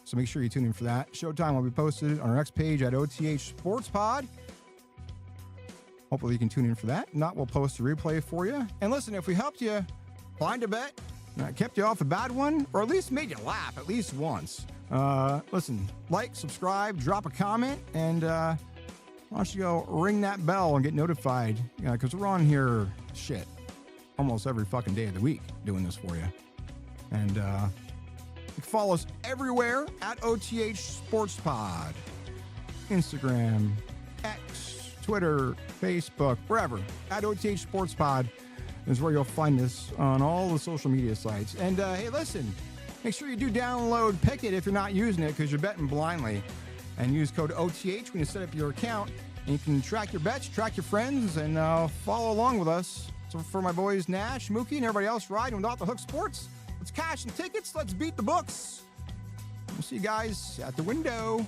So make sure you tune in for that. Showtime will be posted on our X page at OTH Sports Pod. Hopefully you can tune in for that. If not, we'll post a replay for you. And listen, if we helped you find a bet, kept you off a bad one, or at least made you laugh at least once, listen, like, subscribe, drop a comment, and why don't you go ring that bell and get notified, because we're on here, almost every fucking day of the week doing this for you. And you can follow us everywhere at OTH Sports Pod. Instagram, X, Twitter, Facebook, wherever. At OTH Sports Pod is where you'll find us on all the social media sites. And hey, listen, make sure you do download Pikkit if you're not using it, because you're betting blindly. And use code OTH when you set up your account. And you can track your bets, track your friends, and follow along with us. So for my boys Nash, Mookie, and everybody else riding with Off the Hook Sports, let's cash some tickets. Let's beat the books. We'll see you guys at the window.